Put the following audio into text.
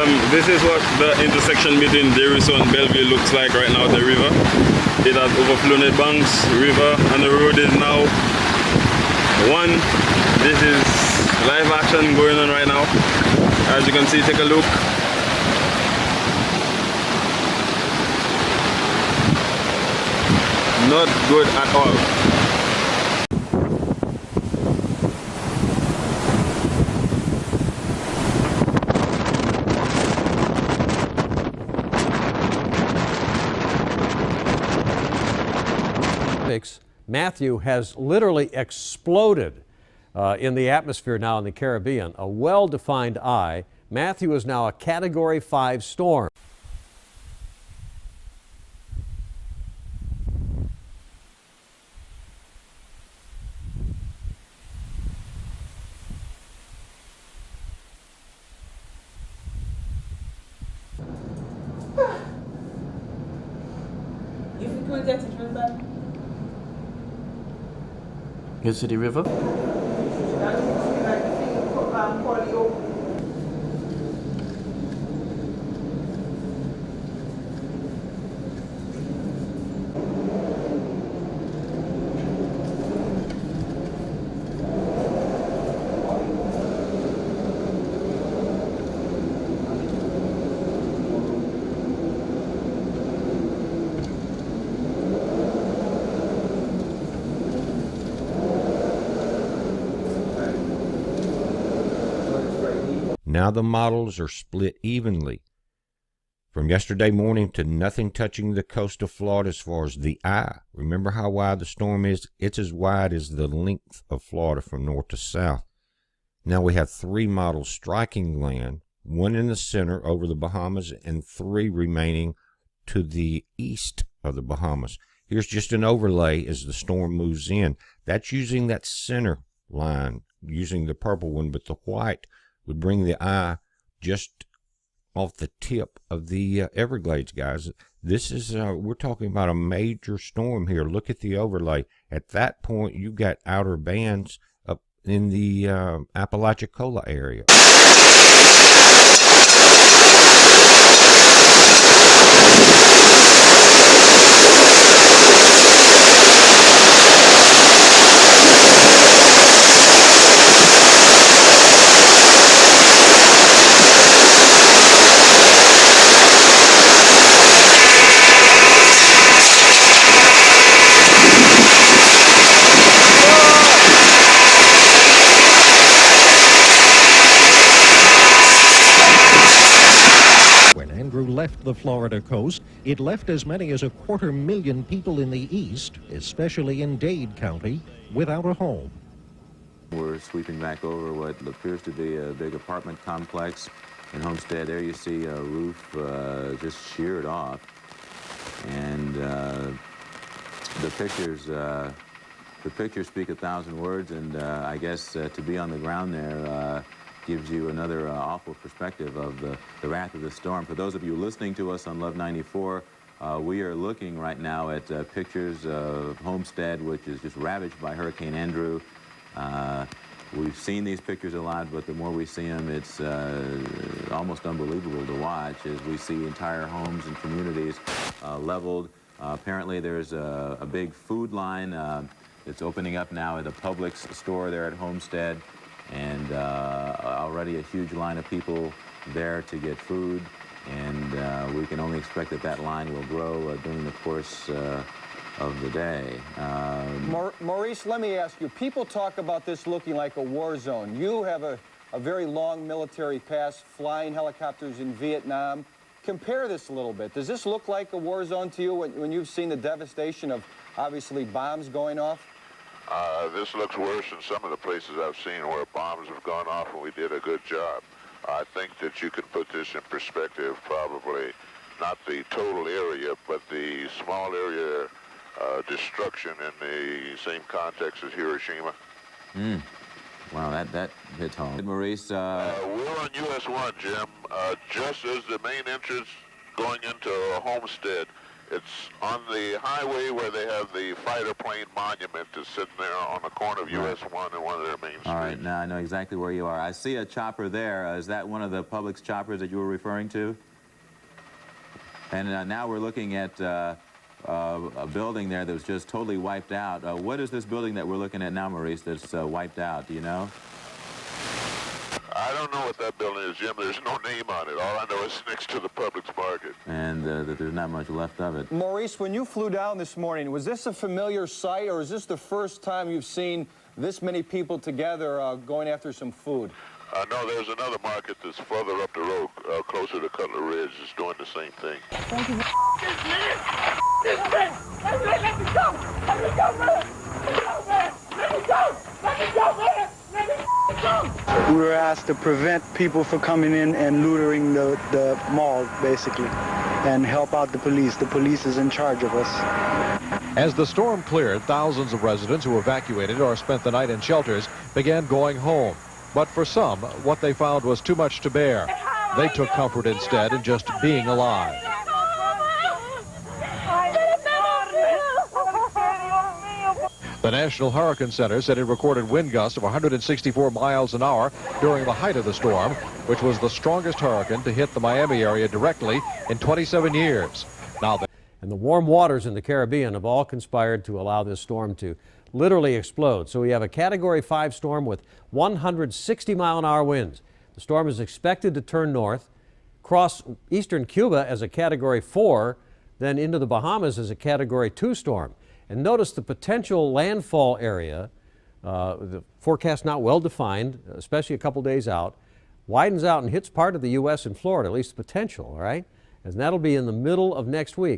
This is what the intersection between Derrison and Belleville looks like right now, the river. It has overflown the banks, river, and the road is now one. This is live action going on right now. As you can see, take a look. Not good at all. Matthew has literally exploded in the atmosphere now in the Caribbean. A well-defined eye. Matthew is now a Category 5 storm. You think we'll get it real bad? Good City River? Now the models are split evenly from yesterday morning to nothing touching the coast of Florida as far as the eye. Remember how wide the storm is? It's as wide as the length of Florida from north to south. Now we have 3 models striking land, 1 in the center over the Bahamas and 3 remaining to the east of the Bahamas. Here's just an overlay as the storm moves in. That's using that center line, using the purple one, but the white would bring the eye just off the tip of the Everglades, guys. This is, we're talking about a major storm here. Look at the overlay. At that point, you've got outer bands up in the Apalachicola area. Left the Florida coast, it left as many as 250,000 people in the east, especially in Dade County, without a home. We're sweeping back over what appears to be a big apartment complex in Homestead. There you see a roof just sheared off, and the pictures speak 1,000 words, and I guess to be on the ground there gives you another awful perspective of the wrath of the storm. For those of you listening to us on Love 94, we are looking right now at pictures of Homestead, which is just ravaged by Hurricane Andrew. We've seen these pictures a lot, but the more we see them, it's almost unbelievable to watch as we see entire homes and communities leveled. Apparently there's a big food line that's opening up now at a Publix store there at Homestead, and already a huge line of people there to get food, and we can only expect that that line will grow during the course of the day. Maurice, let me ask you, people talk about this looking like a war zone. You have a very long military past, flying helicopters in Vietnam. Compare this a little bit. Does this look like a war zone to you when you've seen the devastation of, obviously, bombs going off? This looks worse than some of the places I've seen where bombs have gone off and we did a good job. I think that you can put this in perspective, probably not the total area, but the small area destruction in the same context as Hiroshima. Wow, that hits home. Maurice? We're on US 1, Jim. Just as the main entrance going into Homestead It's on the highway where they have the fighter plane monument that's sitting there on the corner of US 1 and one of their main streets. All right, now I know exactly where you are. I see a chopper there. Is that one of the Publix choppers that you were referring to? And now we're looking at a building there that was just totally wiped out. What is this building that we're looking at now, Maurice, that's wiped out? Do you know? I don't know what that building is, Jim. There's no name on it. All I know is next to the Publix market. And that there's not much left of it. Maurice, when you flew down this morning, was this a familiar sight, or is this the first time you've seen this many people together going after some food? No, there's another market that's further up the road, closer to Cutler Ridge, is doing the same thing. Thank you. This man! Let me go! Let me go, man! Let me go, man! Let me go! Let me go, man! Let me go! We were asked to prevent people from coming in and looting the mall, basically, and help out the police. The police is in charge of us. As the storm cleared, thousands of residents who evacuated or spent the night in shelters began going home. But for some, what they found was too much to bear. They took comfort instead in just being alive. The National Hurricane Center said it recorded wind gusts of 164 miles an hour during the height of the storm, which was the strongest hurricane to hit the Miami area directly in 27 years. Now, And the warm waters in the Caribbean have all conspired to allow this storm to literally explode. So we have a Category 5 storm with 160-mile-an-hour winds. The storm is expected to turn north, cross eastern Cuba as a Category 4, then into the Bahamas as a Category 2 storm. And notice the potential landfall area, the forecast not well defined, especially a couple days out, widens out and hits part of the U.S. and Florida, at least the potential, all right? And that'll be in the middle of next week.